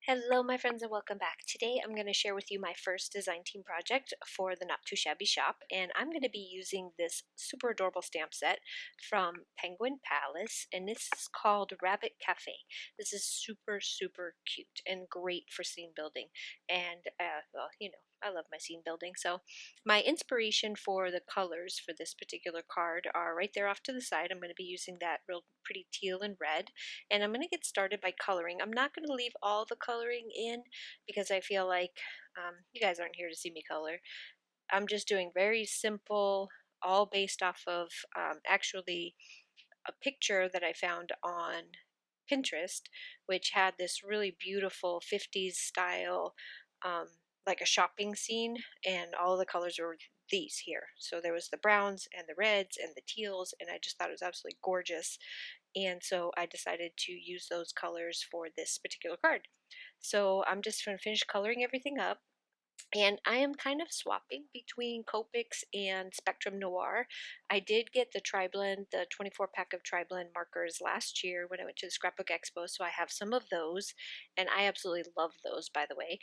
Hello my friends and welcome back. Today I'm going to share with you my first design team project for the Not Too Shabby shop, and I'm going to be using this super adorable stamp set from Penguin Palace, and this is called Rabbit Cafe. This is super cute and great for scene building, and well, I love my scene building. So my inspiration for the colors for this particular card are right there off to the side. I'm going to be using that real pretty teal and red, and I'm going to get started by coloring. I'm not going to leave all the coloring in because I feel like you guys aren't here to see me color. I'm just doing very simple, all based off of actually a picture that I found on Pinterest, which had this really beautiful 50s style, um, like a shopping scene, and all the colors were these here. So there was the browns and the reds and the teals, and I just thought it was absolutely gorgeous. And so I decided to use those colors for this particular card. So I'm just going to finish coloring everything up. And I am kind of swapping between Copics and Spectrum Noir. I did get the Tri-Blend, the 24 pack of Tri-Blend markers last year when I went to the Scrapbook Expo, so I have some of those, and I absolutely love those, by the way.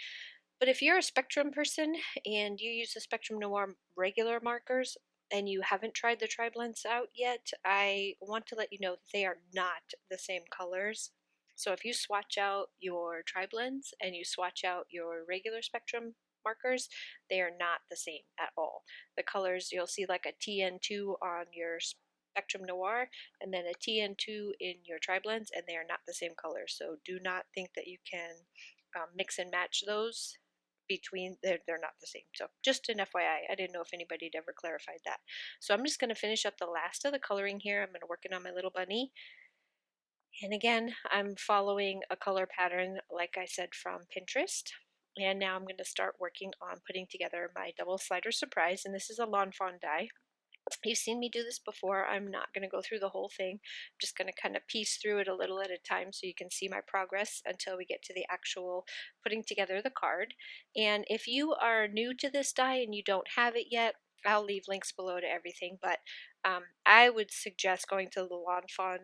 But if you're a Spectrum person and you use the Spectrum Noir regular markers and you haven't tried the Tri-Blends out yet, I want to let you know that they are not the same colors. So if you swatch out your Tri-Blends and you swatch out your regular Spectrum markers, they are not the same at all. The colors, you'll see like a TN2 on your Spectrum Noir and then a TN2 in your Tri-Blends, and they are not the same color. So do not think that you can mix and match those between. They're not the same. So just an FYI, I didn't know if anybody had ever clarified that. So I'm just going to finish up the last of the coloring here. I'm going to work it on my little bunny. And again, I'm following a color pattern, like I said, from Pinterest. And now I'm going to start working on putting together my double slider surprise. And this is a Lawn Fawn die. You've seen me do this before. I'm not going to go through the whole thing. I'm just going to kind of piece through it a little at a time so you can see my progress until we get to the actual putting together the card. And if you are new to this die and you don't have it yet, I'll leave links below to everything, but I would suggest going to the Lawn Fawn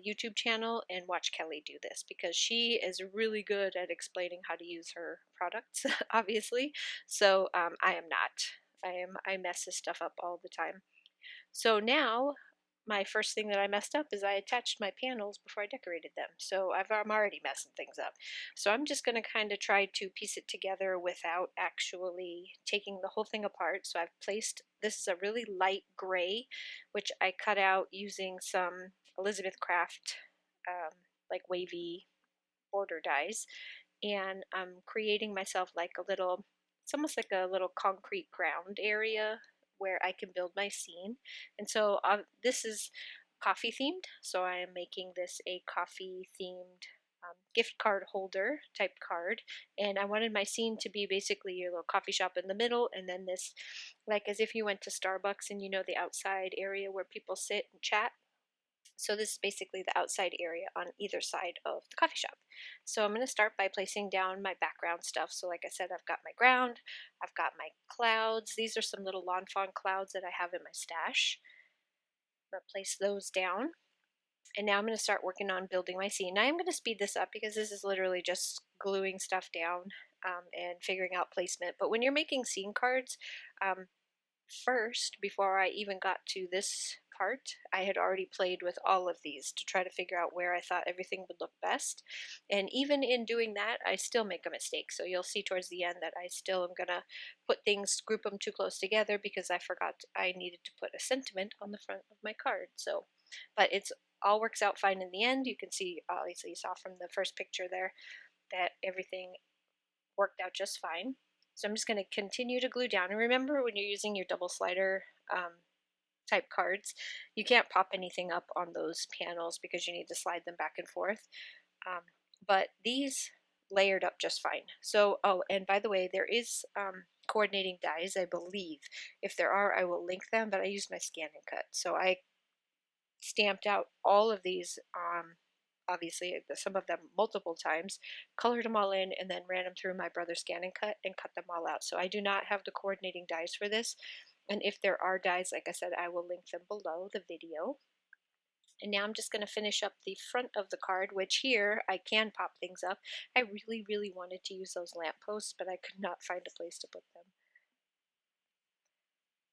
YouTube channel and watch Kelly do this because she is really good at explaining how to use her products, obviously. So I am not. I mess this stuff up all the time. So now my first thing that I messed up is I attached my panels before I decorated them. So I'm already messing things up. So I'm just going to kind of try to piece it together without actually taking the whole thing apart. So I've placed, this is a really light gray, which I cut out using some Elizabeth Craft like wavy border dies. And I'm creating myself like a little, it's almost like a little concrete ground area where I can build my scene. And so this is coffee themed, so I am making this a coffee themed gift card holder type card, and I wanted my scene to be basically your little coffee shop in the middle, and then this, like as if you went to Starbucks and you know the outside area where people sit and chat. So this is basically the outside area on either side of the coffee shop. So I'm going to start by placing down my background stuff. So like I said, I've got my ground, I've got my clouds. These are some little Lawn Fawn clouds that I have in my stash. I'm going to place those down. And now I'm going to start working on building my scene. Now I'm going to speed this up because this is literally just gluing stuff down and figuring out placement. But when you're making scene cards, first, before I even got to this part, I had already played with all of these to try to figure out where I thought everything would look best. And even in doing that, I still make a mistake. So you'll see towards the end that I still am going to put things, group them too close together because I forgot I needed to put a sentiment on the front of my card. So, but it's all works out fine in the end. You can see, obviously you saw from the first picture there that everything worked out just fine. So I'm just going to continue to glue down. And remember, when you're using your double slider type cards, you can't pop anything up on those panels because you need to slide them back and forth. But these layered up just fine. So, oh, and by the way, there is coordinating dies, I believe. If there are, I will link them, but I used my scan and cut. So I stamped out all of these obviously some of them multiple times, colored them all in, and then ran them through my brother's scan and cut them all out. So I do not have the coordinating dies for this, and if there are dies, like I said, I will link them below the video. And now I'm just going to finish up the front of the card, which here I can pop things up. I really, really wanted to use those lampposts, but I could not find a place to put them.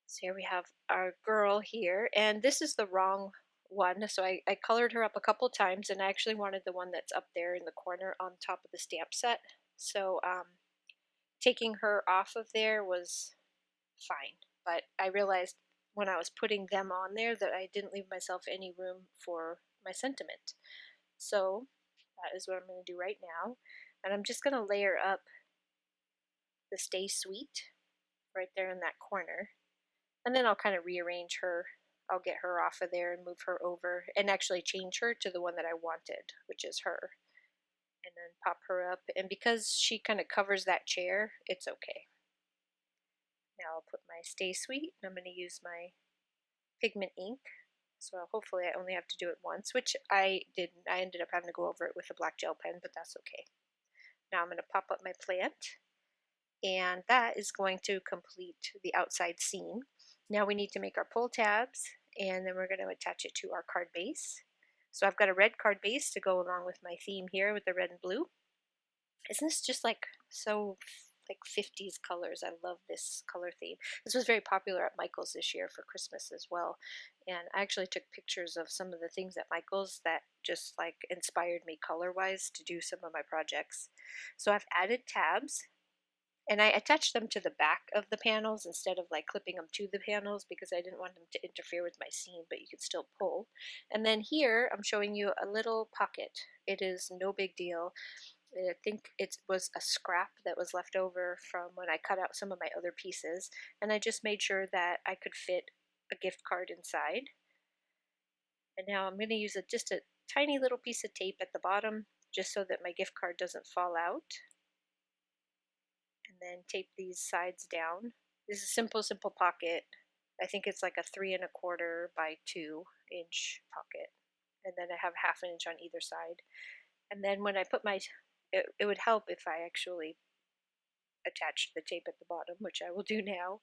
So here we have our girl here, and this is the wrong one. So I colored her up a couple times, and I actually wanted the one that's up there in the corner on top of the stamp set. So taking her off of there was fine, but I realized when I was putting them on there that I didn't leave myself any room for my sentiment. So that is what I'm going to do right now, and I'm just going to layer up the Stay Sweet right there in that corner, and then I'll kind of rearrange her. I'll get her off of there and move her over and actually change her to the one that I wanted, which is her, and then pop her up. And because she kind of covers that chair, it's okay. Now I'll put my Stay Sweet, and I'm going to use my pigment ink. So hopefully I only have to do it once, which I didn't. I ended up having to go over it with a black gel pen, but that's okay. Now I'm going to pop up my plant, and that is going to complete the outside scene. Now we need to make our pull tabs, and then we're going to attach it to our card base. So I've got a red card base to go along with my theme here with the red and blue. Isn't this just like so like 50s colors? I love this color theme. This was very popular at Michael's this year for Christmas as well. And I actually took pictures of some of the things at Michael's that just like inspired me color-wise to do some of my projects. So I've added tabs, and I attached them to the back of the panels instead of like clipping them to the panels because I didn't want them to interfere with my scene, but you can still pull. And then here I'm showing you a little pocket. It is no big deal. I think it was a scrap that was left over from when I cut out some of my other pieces, and I just made sure that I could fit a gift card inside. And now I'm going to use just a tiny little piece of tape at the bottom just so that my gift card doesn't fall out. And then tape these sides down. This is a simple pocket. I think it's like a 3¼ by 2" pocket. And then I have ½ inch on either side. And then when I put my, it would help if I actually attached the tape at the bottom, which I will do now.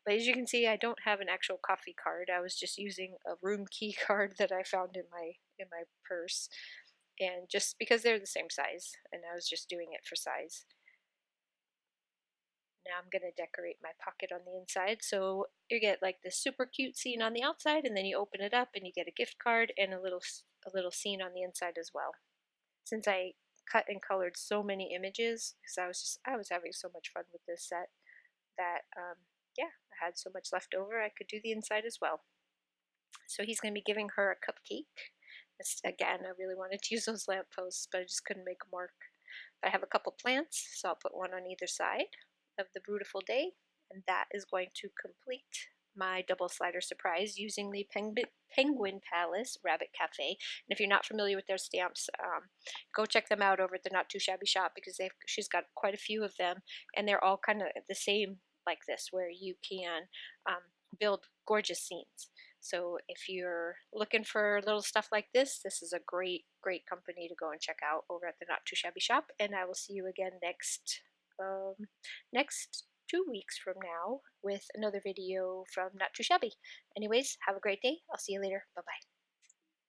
But as you can see, I don't have an actual coffee card. I was just using a room key card that I found in my purse. And just because they're the same size, and I was just doing it for size. Now I'm going to decorate my pocket on the inside. So you get like this super cute scene on the outside, and then you open it up and you get a gift card and a little scene on the inside as well. Since I cut and colored so many images, because I was having so much fun with this set that yeah, I had so much left over I could do the inside as well. So he's going to be giving her a cupcake. Again, I really wanted to use those lampposts, but I just couldn't make them work. I have a couple plants, so I'll put one on either side of the Beautiful Day, and that is going to complete my double slider surprise using the Penguin Palace Rabbit Cafe. And if you're not familiar with their stamps, go check them out over at the Not Too Shabby shop, because she's got quite a few of them, and they're all kind of the same like this, where you can build gorgeous scenes. So if you're looking for little stuff like this is a great company to go and check out over at the Not Too Shabby shop. And I will see you again next 2 weeks from now with another video from Not Too Shabby. Anyways, have a great day. I'll see you later. Bye bye.